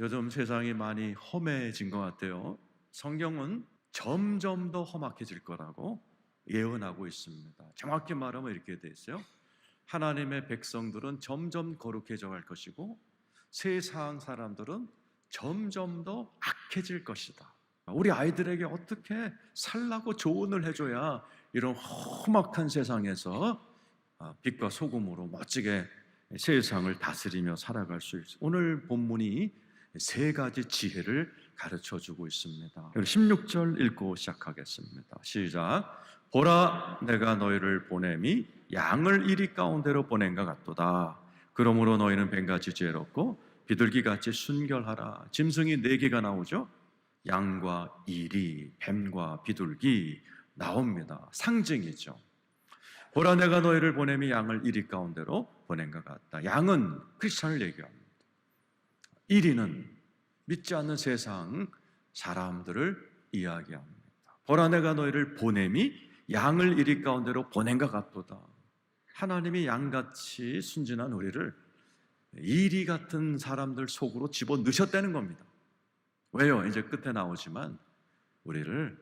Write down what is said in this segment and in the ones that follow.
요즘 세상이 많이 험해진 것 같아요. 성경은 점점 더 험악해질 거라고 예언하고 있습니다. 정확히 말하면 이렇게 돼 있어요. 하나님의 백성들은 점점 거룩해져 갈 것이고 세상 사람들은 점점 더 악해질 것이다. 우리 아이들에게 어떻게 살라고 조언을 해줘야 이런 험악한 세상에서 빛과 소금으로 멋지게 세상을 다스리며 살아갈 수 있어요. 오늘 본문이 세 가지 지혜를 가르쳐주고 있습니다. 16절 읽고 시작하겠습니다. 시작. 보라, 내가 너희를 보냄이 양을 이리 가운데로 보낸 것 같도다. 그러므로 너희는 뱀같이 지혜롭고 비둘기같이 순결하라. 짐승이 네 개가 나오죠. 양과 이리, 뱀과 비둘기 나옵니다. 상징이죠. 보라, 내가 너희를 보냄이 양을 이리 가운데로 보낸 것 같다. 양은 크리스찬을 얘기합니다. 이리는 믿지 않는 세상 사람들을 이야기합니다. 보라, 내가 너희를 보냄이 양을 이리 가운데로 보낸 것 같도다. 하나님이 양같이 순진한 우리를 이리 같은 사람들 속으로 집어넣으셨다는 겁니다. 왜요? 이제 끝에 나오지만 우리를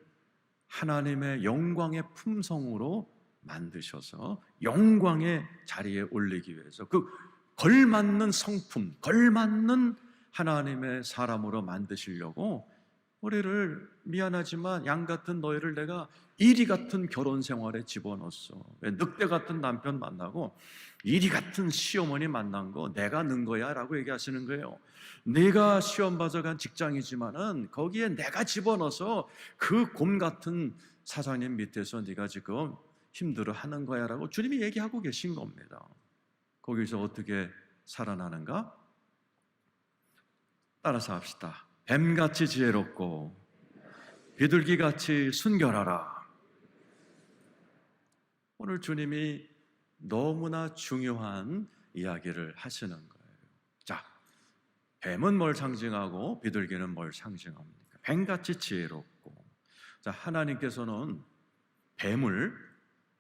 하나님의 영광의 품성으로 만드셔서 영광의 자리에 올리기 위해서 그 걸맞는 성품, 걸맞는 하나님의 사람으로 만드시려고 우리를 미안하지만 양 같은 너희를 내가 이리 같은 결혼 생활에 집어넣었어. 늑대 같은 남편 만나고 이리 같은 시어머니 만난 거 내가 넣은 거야 라고 얘기하시는 거예요. 네가 시험 봐서 간 직장이지만은 거기에 내가 집어넣어서 그 곰 같은 사장님 밑에서 네가 지금 힘들어 하는 거야 라고 주님이 얘기하고 계신 겁니다. 거기서 어떻게 살아나는가? 따라서 합시다. 뱀같이 지혜롭고 비둘기같이 순결하라. 오늘 주님이 너무나 중요한 이야기를 하시는 거예요. 자, 뱀은 뭘 상징하고 비둘기는 뭘 상징합니까? 뱀같이 지혜롭고. 자, 하나님께서는 뱀을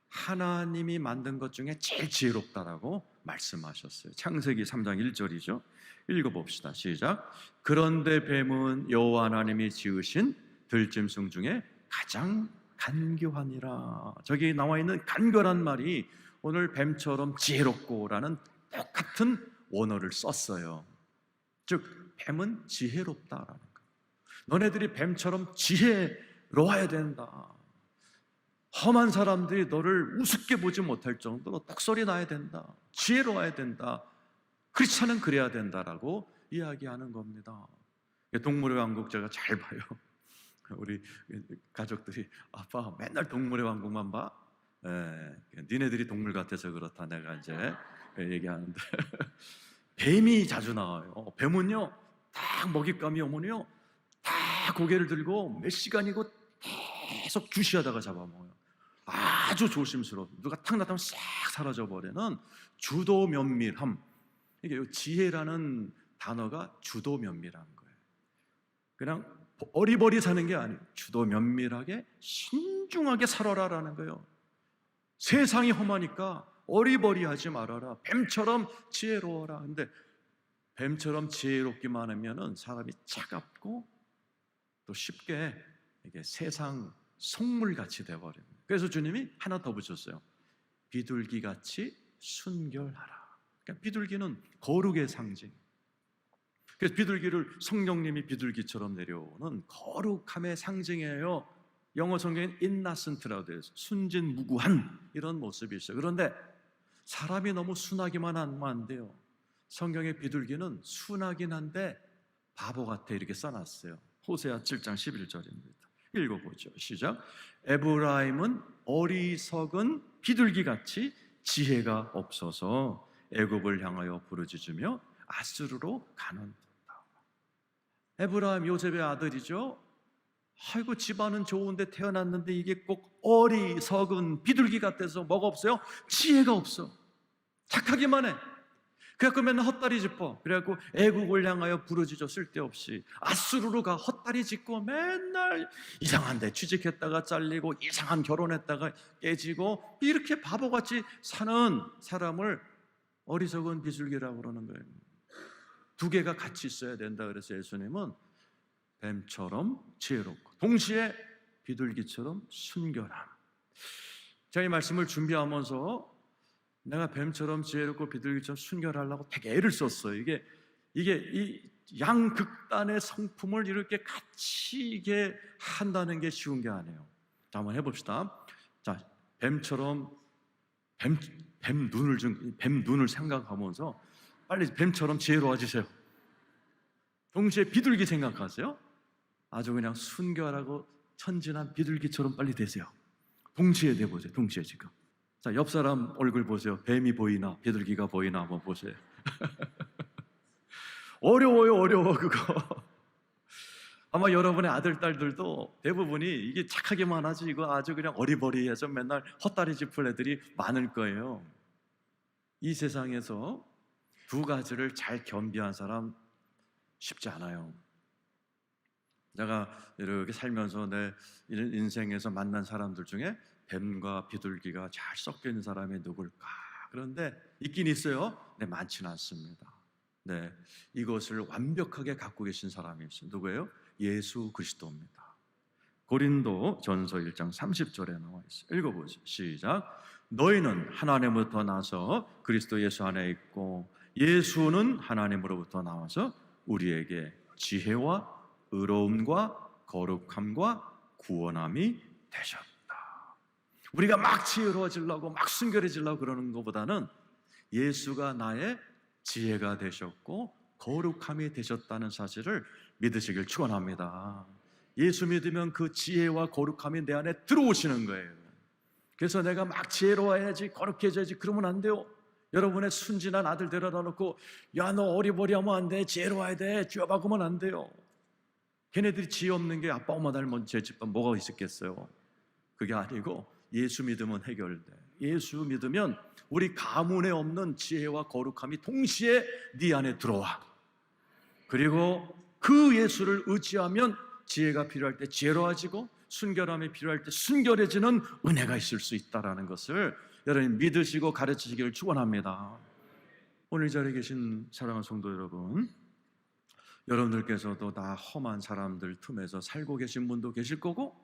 하나님이 만든 것 중에 제일 지혜롭다라고 말씀하셨어요. 창세기 3장 1절이죠. 읽어봅시다. 시작. 그런데 뱀은 여호와 하나님이 지으신 들짐승 중에 가장 간교하니라. 저기 나와 있는 간교란 말이 오늘 뱀처럼 지혜롭고라는 똑같은 원어를 썼어요. 즉 뱀은 지혜롭다라는 거예요. 너네들이 뱀처럼 지혜로워야 된다. 험한 사람들이 너를 우습게 보지 못할 정도로 떡소리 나야 된다. 지혜로워야 된다. 크리스찬은 그래야 된다라고 이야기하는 겁니다. 동물의 왕국 제가 잘 봐요. 우리 가족들이 아빠 맨날 동물의 왕국만 봐? 니네들이 동물 같아서 그렇다 내가 이제 얘기하는데 뱀이 자주 나와요. 뱀은요 딱 먹잇감이 오면요 딱 고개를 들고 몇 시간이고 계속 주시하다가 잡아먹어요. 아주 조심스러워. 누가 탁 나타나면 싹 사라져버리는 주도면밀함. 이게 지혜라는 단어가 주도면밀한 거예요. 그냥 어리버리 사는 게 아니에요. 주도면밀하게 신중하게 살아라라는 거예요. 세상이 험하니까 어리버리하지 말아라. 뱀처럼 지혜로워라. 근데 뱀처럼 지혜롭기만 하면은 사람이 차갑고 또 쉽게 이게 세상 속물같이 돼버립니다. 그래서 주님이 하나 더 붙였어요. 비둘기같이 순결하라. 그러니까 비둘기는 거룩의 상징. 그래서 비둘기를 성령님이 비둘기처럼 내려오는 거룩함의 상징이에요. 영어 성경엔 innocent라고 되어 있어요. 순진무구한 이런 모습이 있어요. 그런데 사람이 너무 순하기만 하면 안 돼요. 성경의 비둘기는 순하긴 한데 바보 같아 이렇게 써놨어요. 호세아 7장 11절입니다. 읽어보죠. 시작. 에브라임은 어리석은 비둘기같이 지혜가 없어서 애굽을 향하여 부르짖으며 아수르로 가는도다. 에브라임 요셉의 아들이죠. 아이고 집안은 좋은데 태어났는데 이게 꼭 어리석은 비둘기 같아서 뭐가 없어요? 지혜가 없어. 착하기만 해. 그래갖고 맨날 헛다리 짚어. 그래갖고 애국을 향하여 부르짖어 쓸데없이 아수르로 가 헛다리 짚고 맨날 이상한 데 취직했다가 잘리고 이상한 결혼했다가 깨지고 이렇게 바보같이 사는 사람을 어리석은 비둘기라고 그러는 거예요. 두 개가 같이 있어야 된다. 그래서 예수님은 뱀처럼 지혜롭고 동시에 비둘기처럼 순결함. 제가 이 말씀을 준비하면서 내가 뱀처럼 지혜롭고 비둘기처럼 순결하려고 되게 애를 썼어요. 이게 이 양극단의 성품을 이렇게 같이 이게 한다는 게 쉬운 게 아니에요. 자, 한번 해봅시다. 자, 뱀처럼 뱀 눈을 생각하면서 빨리 뱀처럼 지혜로워지세요. 동시에 비둘기 생각하세요. 아주 그냥 순결하고 천진한 비둘기처럼 빨리 되세요. 동시에 돼보세요. 동시에 지금. 자, 옆 사람 얼굴 보세요. 뱀이 보이나 비둘기가 보이나 한번 보세요. 어려워 그거. 아마 여러분의 아들, 딸들도 대부분이 이게 착하게만 하지 이거 아주 그냥 어리버리해서 맨날 헛다리 짚을 애들이 많을 거예요. 이 세상에서 두 가지를 잘 겸비한 사람 쉽지 않아요. 내가 이렇게 살면서 내 인생에서 만난 사람들 중에 뱀과 비둘기가 잘 섞여 있는 사람이 누굴까? 그런데 있긴 있어요. 네, 많지는 않습니다. 네, 이것을 완벽하게 갖고 계신 사람이 있어요. 누구예요? 예수 그리스도입니다. 고린도 전서 1장 30절에 나와 있어요. 읽어보세요. 시작. 너희는 하나님으로부터 나서 그리스도 예수 안에 있고 예수는 하나님으로부터 나와서 우리에게 지혜와 의로움과 거룩함과 구원함이 되셨다. 우리가 막 지혜로워지려고 막 순결해지려고 그러는 것보다는 예수가 나의 지혜가 되셨고 거룩함이 되셨다는 사실을 믿으시길 축원합니다. 예수 믿으면 그 지혜와 거룩함이 내 안에 들어오시는 거예요. 그래서 내가 막 지혜로워야지 거룩해져야지 그러면 안 돼요. 여러분의 순진한 아들 데려다 놓고 야 너 어리버리하면 안 돼, 지혜로워야 돼, 쥐어박으면 안 돼요. 걔네들이 지혜 없는 게 아빠 엄마 닮은 제 집안 뭐가 있었겠어요. 그게 아니고 예수 믿으면 해결돼. 예수 믿으면 우리 가문에 없는 지혜와 거룩함이 동시에 네 안에 들어와. 그리고 그 예수를 의지하면 지혜가 필요할 때 지혜로워지고 순결함이 필요할 때 순결해지는 은혜가 있을 수 있다는 것을 여러분 믿으시고 가르치시기를 축원합니다. 오늘 이 자리에 계신 사랑하는 성도 여러분, 여러분들께서도 다 험한 사람들 틈에서 살고 계신 분도 계실 거고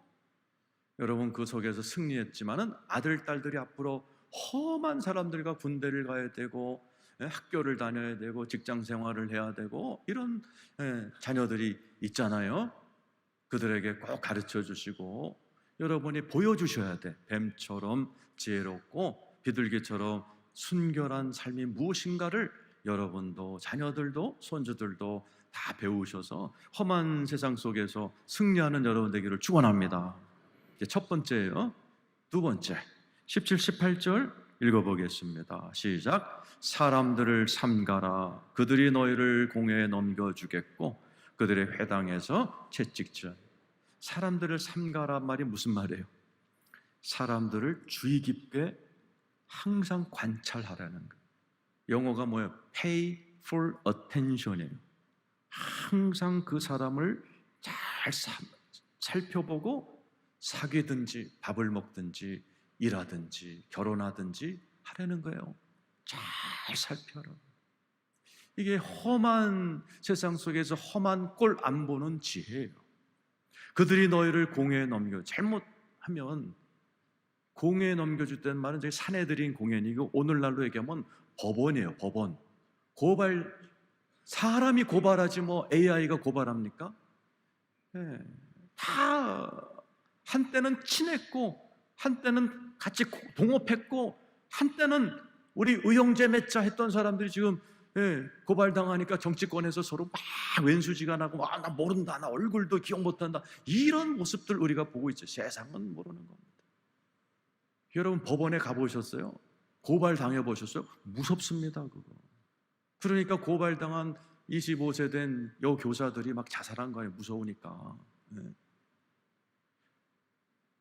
여러분 그 속에서 승리했지만은 아들, 딸들이 앞으로 험한 사람들과 군대를 가야 되고 학교를 다녀야 되고 직장 생활을 해야 되고 이런 자녀들이 있잖아요. 그들에게 꼭 가르쳐 주시고 여러분이 보여주셔야 돼. 뱀처럼 지혜롭고 비둘기처럼 순결한 삶이 무엇인가를 여러분도 자녀들도 손주들도 다 배우셔서 험한 세상 속에서 승리하는 여러분 되기를 축원합니다. 첫 번째예요. 두 번째 17, 18절 읽어보겠습니다. 시작. 사람들을 삼가라. 그들이 너희를 공회에 넘겨주겠고 그들의 회당에서 채찍질. 사람들을 삼가라 말이 무슨 말이에요? 사람들을 주의 깊게 항상 관찰하라는 거예요. 영어가 뭐예요? Pay for attention이에요. 항상 그 사람을 잘 살펴보고 사귀든지 밥을 먹든지 일하든지 결혼하든지 하라는 거예요. 잘 살펴라. 이게 험한 세상 속에서 험한 꼴 안 보는 지혜예요. 그들이 너희를 공회에 넘겨 잘못하면 공회에 넘겨줬다는 말은 저희 사내들인 공회이고 오늘날로 얘기하면 법원이에요. 법원. 고발 사람이 고발하지 뭐 AI가 고발합니까? 네. 다 한때는 친했고 한때는 같이 동업했고 한때는 우리 의형제 맺자 했던 사람들이 지금 고발당하니까 정치권에서 서로 막 왼수지간하고 나 모른다, 나 얼굴도 기억 못한다 이런 모습들 우리가 보고 있죠. 세상은 모르는 겁니다. 여러분 법원에 가보셨어요? 고발당해보셨어요? 무섭습니다 그거. 그러니까 고발당한 25세 된 여교사들이 막 자살한 거예요. 무서우니까.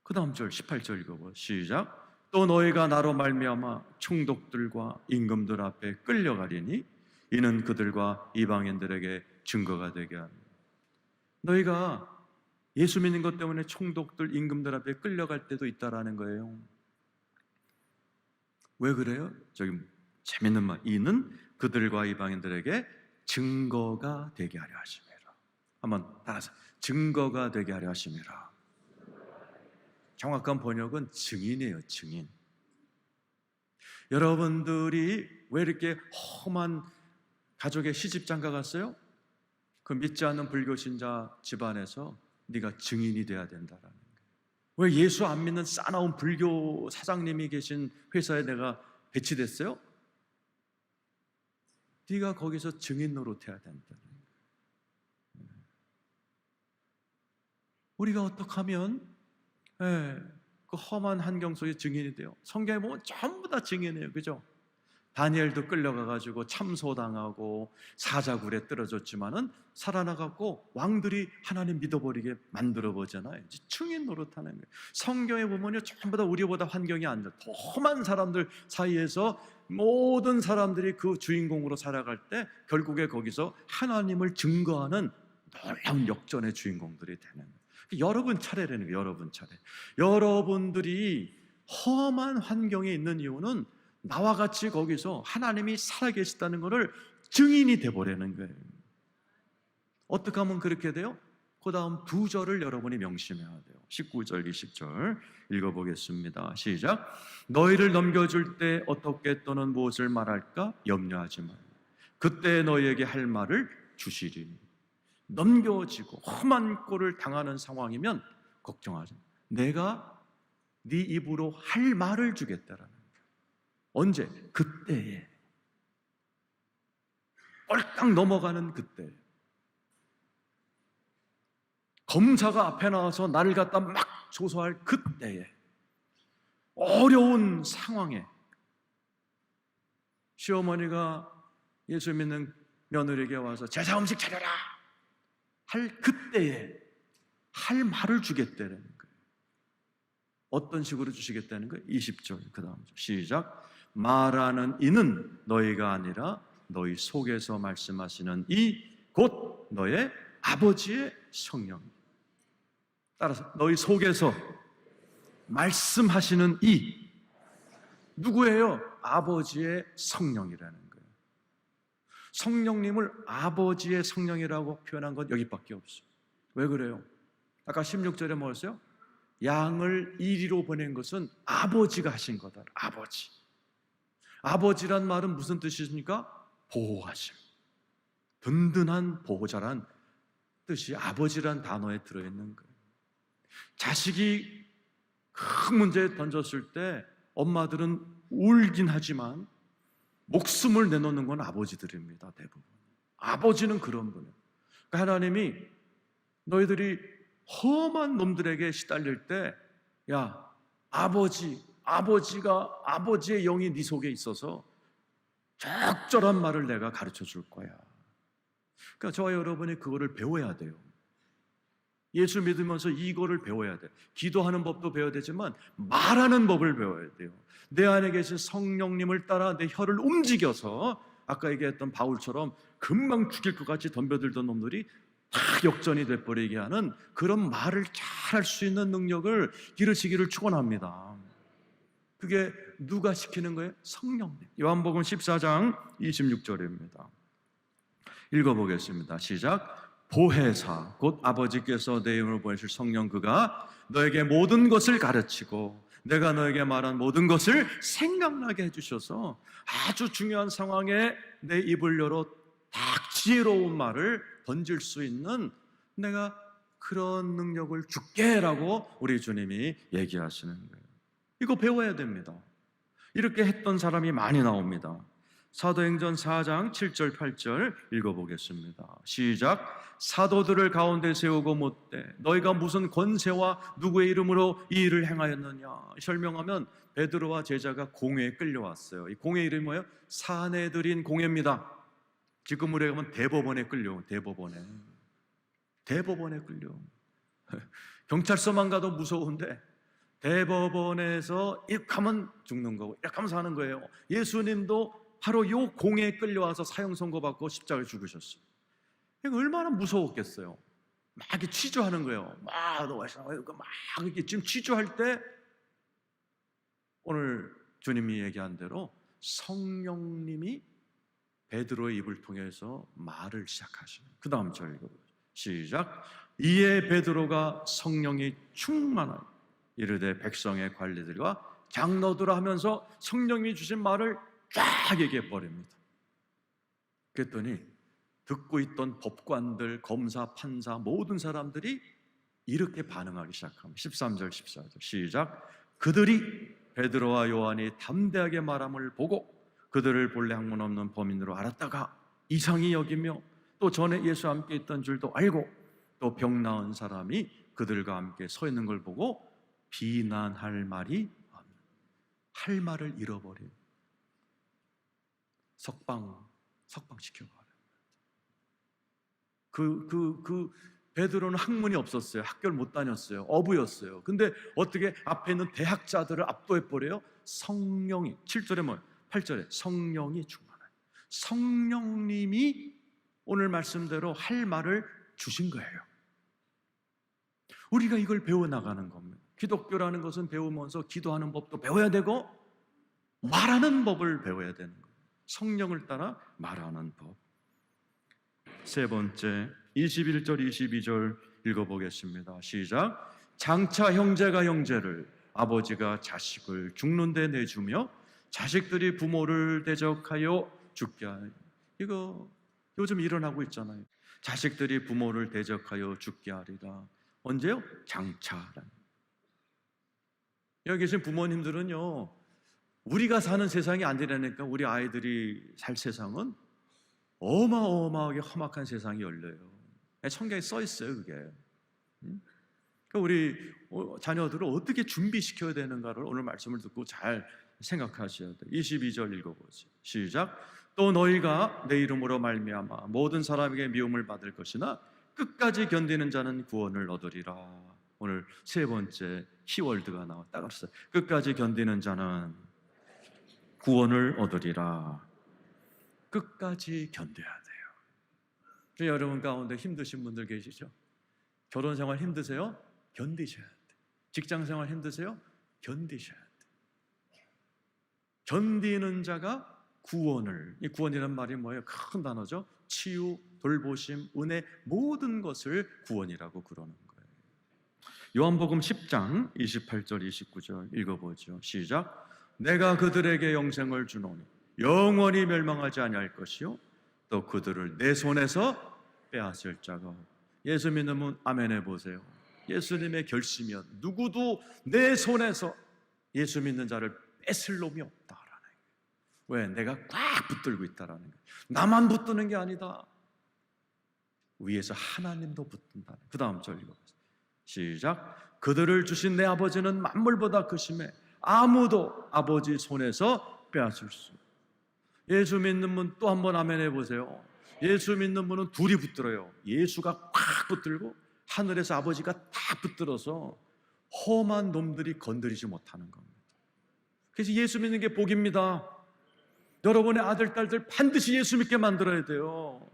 그 다음 절 18절 읽어봐. 시작. 또 너희가 나로 말미암아 총독들과 임금들 앞에 끌려가리니 이는 그들과 이방인들에게 증거가 되게 합니다. 너희가 예수 믿는 것 때문에 총독들, 임금들 앞에 끌려갈 때도 있다라는 거예요. 왜 그래요? 저기 재밌는 말. 이는 그들과 이방인들에게 증거가 되게 하려 하심이라. 한번 따라서 증거가 되게 하려 하심이라. 정확한 번역은 증인이에요. 증인. 여러분들이 왜 이렇게 험한 가족의 시집장가 갔어요? 그 믿지 않는 불교 신자 집안에서 네가 증인이 돼야 된다라는 거예요. 왜 예수 안 믿는 싸나운 불교 사장님이 계신 회사에 내가 배치됐어요? 네가 거기서 증인 노릇해야 된다는 거예요. 우리가 어떻게 하면 그 험한 환경 속에 증인이 돼요? 성경에 보면 전부 다 증인이에요. 그죠? 다니엘도 끌려가가지고 참소당하고 사자굴에 떨어졌지만은 살아나갖고 왕들이 하나님 믿어버리게 만들어보잖아요. 증인 노릇하는 거예요. 성경에 보면요, 전부 다 우리보다 환경이 안 좋아. 더 험한 사람들 사이에서 모든 사람들이 그 주인공으로 살아갈 때 결국에 거기서 하나님을 증거하는 놀라운 역전의 주인공들이 되는 거예요. 여러분 차례라는 거예요. 여러분 차례. 여러분들이 험한 환경에 있는 이유는 나와 같이 거기서 하나님이 살아계시다는 것을 증인이 되어버리는 거예요. 어떻게 하면 그렇게 돼요? 그 다음 두 절을 여러분이 명심해야 돼요. 19절, 20절 읽어보겠습니다. 시작. 너희를 넘겨줄 때 어떻게 또는 무엇을 말할까 염려하지 말라. 그때 너희에게 할 말을 주시리니. 넘겨지고 험한 꼴을 당하는 상황이면 걱정하지 마. 내가 네 입으로 할 말을 주겠다라는 거예요. 언제? 그때에. 꼴딱 넘어가는 그때. 검사가 앞에 나와서 나를 갖다 막 조사할 그때에, 어려운 상황에 시어머니가 예수 믿는 며느리에게 와서 제사 음식 차려라 할 그때에 할 말을 주겠다는 거예요. 어떤 식으로 주시겠다는 거예요? 20절 그 다음 절 시작. 말하는 이는 너희가 아니라 너희 속에서 말씀하시는 이 곧 너의 아버지의 성령. 따라서 너희 속에서 말씀하시는 이 누구예요? 아버지의 성령이라는 거예요. 성령님을 아버지의 성령이라고 표현한 건 여기밖에 없어요. 왜 그래요? 아까 16절에 뭐였어요? 양을 이리로 보낸 것은 아버지가 하신 거다. 아버지. 아버지란 말은 무슨 뜻입니까? 보호하심. 든든한 보호자란 뜻이 아버지란 단어에 들어있는 거예요. 자식이 큰 문제에 던졌을 때 엄마들은 울긴 하지만 목숨을 내놓는 건 아버지들입니다. 대부분. 아버지는 그런 분이에요. 그러니까 하나님이 너희들이 험한 놈들에게 시달릴 때, 야, 아버지의 영이 네 속에 있어서 적절한 말을 내가 가르쳐 줄 거야. 그러니까 저와 여러분이 그거를 배워야 돼요. 예수 믿으면서 이거를 배워야 돼요. 기도하는 법도 배워야 되지만 말하는 법을 배워야 돼요. 내 안에 계신 성령님을 따라 내 혀를 움직여서 아까 얘기했던 바울처럼 금방 죽일 것 같이 덤벼들던 놈들이 다 역전이 돼버리게 하는 그런 말을 잘 할 수 있는 능력을 기르시기를 축원합니다. 그게 누가 시키는 거예요? 성령님. 요한복음 14장 26절입니다. 읽어보겠습니다. 시작. 보혜사 곧 아버지께서 내 이름으로 보내실 성령 그가 너에게 모든 것을 가르치고 내가 너에게 말한 모든 것을 생각나게 해주셔서 아주 중요한 상황에 내 입을 열어 딱 지혜로운 말을 던질 수 있는 내가 그런 능력을 줄게라고 우리 주님이 얘기하시는 거예요. 이거 배워야 됩니다. 이렇게 했던 사람이 많이 나옵니다. 사도행전 4장 7절 8절 읽어보겠습니다. 시작. 사도들을 가운데 세우고 묻되 너희가 무슨 권세와 누구의 이름으로 이 일을 행하였느냐. 설명하면 베드로와 제자가 공회에 끌려왔어요. 이 공회 이름이 뭐예요? 사내들인 공회입니다. 지금 우리가 가면 대법원에 끌려온, 대법원에 끌려. 경찰서만 가도 무서운데 대법원에서 이렇게 하면 죽는 거고 이렇게 하면 사는 거예요. 예수님도 바로 요 공회에 끌려와서 사형 선고받고 십자가에 죽으셨어요. 이거 얼마나 무서웠겠어요. 막 이렇게 취조하는 거예요. 막 이렇게 지금 취조할 때 오늘 주님이 얘기한 대로 성령님이 베드로의 입을 통해서 말을 시작하시는. 그 다음 절 읽어보죠. 시작. 이에 베드로가 성령이 충만하여 이르되 백성의 관리들과 장로들아 하면서 성령이 주신 말을 쫙 얘기해 버립니다. 그랬더니 듣고 있던 법관들, 검사, 판사 모든 사람들이 이렇게 반응하기 시작합니다. 13절 14절 시작. 그들이 베드로와 요한이 담대하게 말함을 보고 그들을 본래 학문 없는 범인으로 알았다가 이상히 여기며 또 전에 예수와 함께 있던 줄도 알고 또 병 나은 사람이 그들과 함께 서 있는 걸 보고 비난할 말이 없는, 할 말을 잃어버린, 석방시켜버려. 베드로는 학문이 없었어요. 학교를 못 다녔어요. 어부였어요. 근데 어떻게 앞에 있는 대학자들을 압도해버려요? 성령이, 7절에 뭐예요? 8절에 성령이 충만해요. 성령님이 오늘 말씀대로 할 말을 주신 거예요. 우리가 이걸 배워나가는 겁니다. 기독교라는 것은 배우면서 기도하는 법도 배워야 되고 말하는 법을 배워야 되는 거예요. 성령을 따라 말하는 법. 세 번째, 21절 22절 읽어보겠습니다. 시작. 장차 형제가 형제를, 아버지가 자식을 죽는 데 내주며 자식들이 부모를 대적하여 죽게 하여. 이거 요즘 일어나고 있잖아요. 자식들이 부모를 대적하여 죽게 하리라. 언제요? 장차라는. 여기 계신 부모님들은요, 우리가 사는 세상이 안 되려니까 우리 아이들이 살 세상은 어마어마하게 험악한 세상이 열려요. 성경에 써 있어요, 그게. 그러니까 우리 자녀들을 어떻게 준비시켜야 되는가를 오늘 말씀을 듣고 잘 생각하셔야 돼요. 22절 읽어보세요. 시작. 또 너희가 내 이름으로 말미암아 모든 사람에게 미움을 받을 것이나 끝까지 견디는 자는 구원을 얻으리라. 오늘 세 번째 키워드가 나왔다 그랬어요. 끝까지 견디는 자는 구원을 얻으리라. 끝까지 견뎌야 돼요. 여러분 가운데 힘드신 분들 계시죠? 결혼 생활 힘드세요? 견디셔야 돼요. 직장 생활 힘드세요? 견디셔야 돼요. 견디는 자가 구원을, 이 구원이라는 말이 뭐예요? 큰 단어죠. 치유, 돌보심, 은혜, 모든 것을 구원이라고 그러는 거예요. 요한복음 10장 28절 29절 읽어보죠. 시작. 내가 그들에게 영생을 주노니 영원히 멸망하지 아니할 것이요 또 그들을 내 손에서 빼앗을 자가. 예수 믿는 분 아멘 해보세요. 예수님의 결심이면 누구도 내 손에서 예수 믿는 자를 뺏을 놈이 없다라는 거예요. 왜? 내가 꽉 붙들고 있다라는 거예요. 나만 붙드는 게 아니다. 위에서 하나님도 붙든다. 그 다음 절 읽어보세요. 시작. 그들을 주신 내 아버지는 만물보다 크심에 아무도 아버지 손에서 빼앗을 수. 예수 믿는 분 또 한 번 아멘 해보세요. 예수 믿는 분은 둘이 붙들어요. 예수가 꽉 붙들고 하늘에서 아버지가 딱 붙들어서 험한 놈들이 건드리지 못하는 겁니다. 그래서 예수 믿는 게 복입니다. 여러분의 아들, 딸들 반드시 예수 믿게 만들어야 돼요.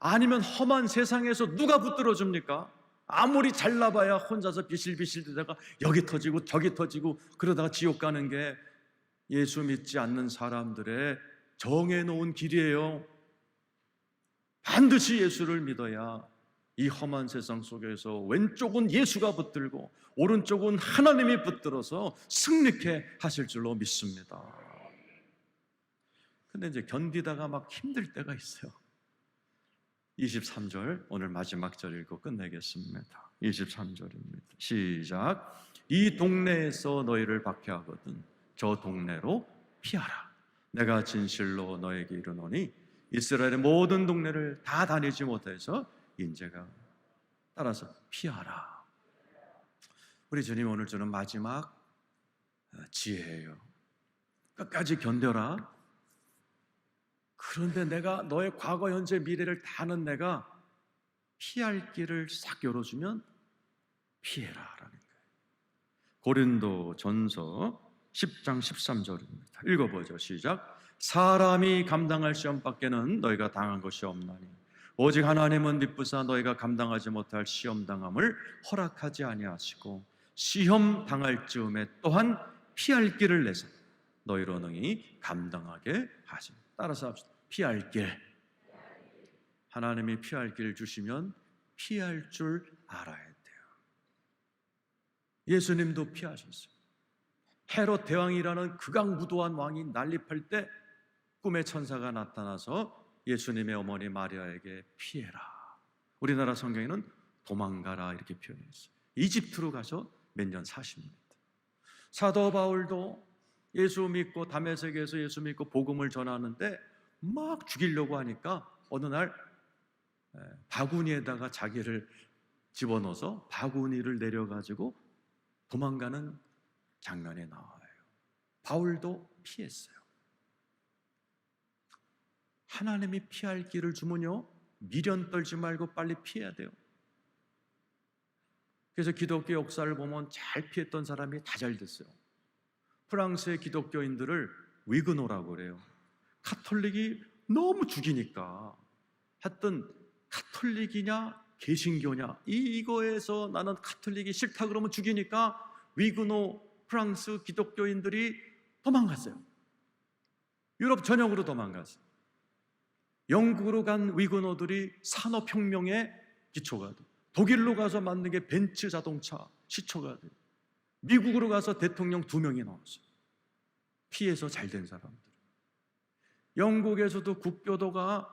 아니면 험한 세상에서 누가 붙들어줍니까? 아무리 잘나봐야 혼자서 비실비실 되다가 여기 터지고 저기 터지고 그러다가 지옥 가는 게 예수 믿지 않는 사람들의 정해놓은 길이에요. 반드시 예수를 믿어야 이 험한 세상 속에서 왼쪽은 예수가 붙들고 오른쪽은 하나님이 붙들어서 승리케 하실 줄로 믿습니다. 근데 이제 견디다가 막 힘들 때가 있어요. 23절 오늘 마지막 절 읽고 끝내겠습니다. 23절입니다. 시작. 이 동네에서 너희를 박해하거든 저 동네로 피하라. 내가 진실로 너에게 이르노니 이스라엘의 모든 동네를 다 다니지 못해서 인제가 따라서 피하라. 우리 주님 오늘 주는 마지막 지혜예요. 끝까지 견뎌라. 그런데 내가 너의 과거, 현재, 미래를 다 아는 내가 피할 길을 싹 열어주면 피해라 라는 거예요. 고린도 전서 10장 13절입니다. 읽어보죠. 시작. 사람이 감당할 시험밖에는 너희가 당한 것이 없나니 오직 하나님은 미쁘사 너희가 감당하지 못할 시험 당함을 허락하지 아니하시고 시험 당할 즈음에 또한 피할 길을 내사 너희로 능히 감당하게 하시니. 따라서 합시다. 피할 길. 하나님이 피할 길을 주시면 피할 줄 알아야 돼요. 예수님도 피하셨어요. 헤롯 대왕이라는 극악무도한 왕이 난립할 때 꿈의 천사가 나타나서 예수님의 어머니 마리아에게 피해라. 우리나라 성경에는 도망가라 이렇게 표현했어요. 이집트로 가서 몇 년 사십니다. 사도 바울도 예수 믿고 다메섹에서 예수 믿고 복음을 전하는데 막 죽이려고 하니까 어느 날 바구니에다가 자기를 집어넣어서 바구니를 내려가지고 도망가는 장면이 나와요. 바울도 피했어요. 하나님이 피할 길을 주면요, 미련 떨지 말고 빨리 피해야 돼요. 그래서 기독교 역사를 보면 잘 피했던 사람이 다 잘 됐어요. 프랑스의 기독교인들을 위그노라고 그래요. 카톨릭이 너무 죽이니까 하여튼 카톨릭이냐 개신교냐 이거에서 나는 카톨릭이 싫다 그러면 죽이니까 위그노 프랑스 기독교인들이 도망갔어요. 유럽 전역으로 도망갔어요. 영국으로 간 위그노들이 산업혁명의 기초가 돼요. 독일로 가서 만든 게 벤츠 자동차 시초가 돼요. 미국으로 가서 대통령 2명이 나왔어요. 피해서 잘된 사람들. 영국에서도 국교도가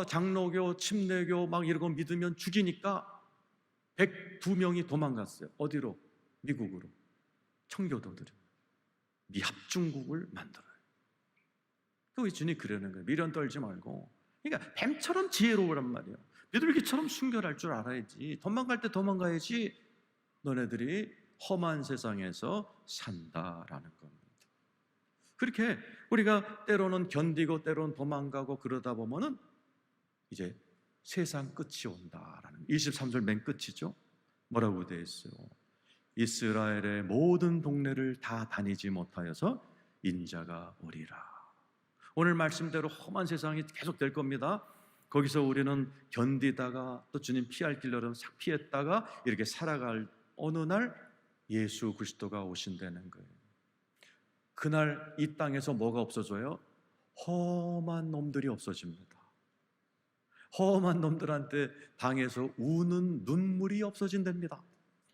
장로교, 침례교 막 이런 거 믿으면 죽이니까 102명이 도망갔어요. 어디로? 미국으로. 청교도들이. 미합중국을 만들어요. 그 주님 그러는 거예요. 미련 떨지 말고. 그러니까 뱀처럼 지혜로우란 말이에요. 비둘기처럼 순결할 줄 알아야지. 도망갈 때 도망가야지. 너네들이 험한 세상에서 산다라는 겁니다. 그렇게 우리가 때로는 견디고 때로는 도망가고 그러다 보면은 이제 세상 끝이 온다라는 23절 맨 끝이죠. 뭐라고 되어 있어요? 이스라엘의 모든 동네를 다 다니지 못하여서 인자가 오리라. 오늘 말씀대로 험한 세상이 계속 될 겁니다. 거기서 우리는 견디다가 또 주님 피할 길로 싹 피했다가 이렇게 살아갈 어느 날 예수 그리스도가 오신다는 거예요. 그날 이 땅에서 뭐가 없어져요? 험한 놈들이 없어집니다. 험한 놈들한테 당해서 우는 눈물이 없어진답니다.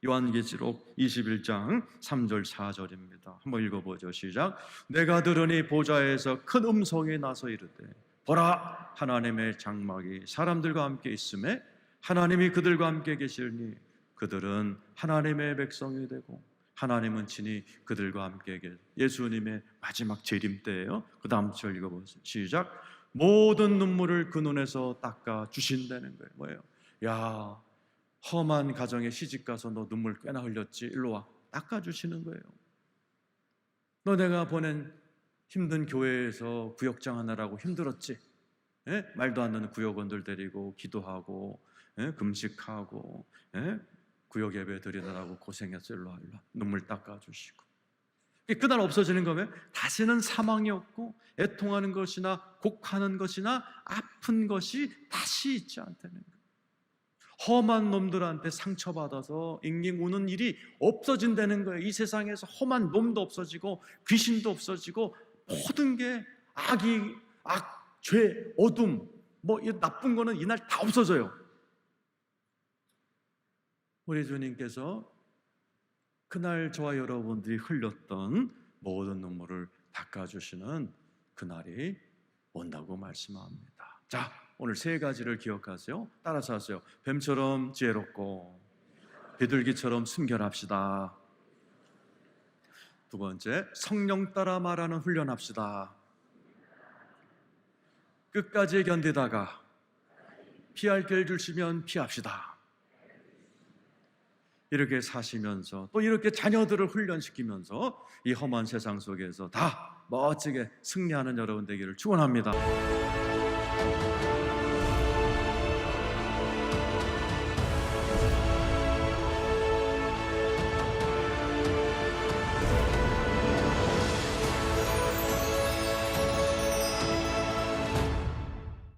요한계시록 21장 3절 4절입니다. 한번 읽어보죠. 시작. 내가 들으니 보좌에서 큰 음성이 나서 이르되 보라, 하나님의 장막이 사람들과 함께 있음에 하나님이 그들과 함께 계시니 그들은 하나님의 백성이 되고 하나님은 친히 그들과 함께 계세요. 예수님의 마지막 재림 때예요. 그 다음 절 읽어보세요. 시작. 모든 눈물을 그 눈에서 닦아 주신다는 거예요. 뭐예요? 야, 험한 가정에 시집가서 너 눈물 꽤나 흘렸지? 일로 와. 닦아주시는 거예요. 너 내가 보낸 힘든 교회에서 구역장 하느라고 힘들었지? 예? 말도 안 되는 구역원들 데리고 기도하고 금식하고 구역 예배 드리느라고 고생했어. 일로 와. 눈물 닦아주시고. 그날 없어지는 거면 다시는 사망이 없고 애통하는 것이나 곡하는 것이나 아픈 것이 다시 있지 않다는 거예요. 험한 놈들한테 상처받아서 잉잉 우는 일이 없어진다는 거예요. 이 세상에서 험한 놈도 없어지고 귀신도 없어지고 모든 게 악, 죄, 어둠 뭐 이 나쁜 거는 이날 다 없어져요. 우리 주님께서 그날 저와 여러분들이 흘렸던 모든 눈물을 닦아주시는 그날이 온다고 말씀합니다. 자, 오늘 3가지를 기억하세요. 따라서 하세요. 뱀처럼 지혜롭고 비둘기처럼 순결합시다. 2번째, 성령 따라 말하는 훈련합시다. 끝까지 견디다가 피할 길 주시면 피합시다. 이렇게 사시면서 또 이렇게 자녀들을 훈련시키면서 이 험한 세상 속에서 다 멋지게 승리하는 여러분 되기를 축원합니다.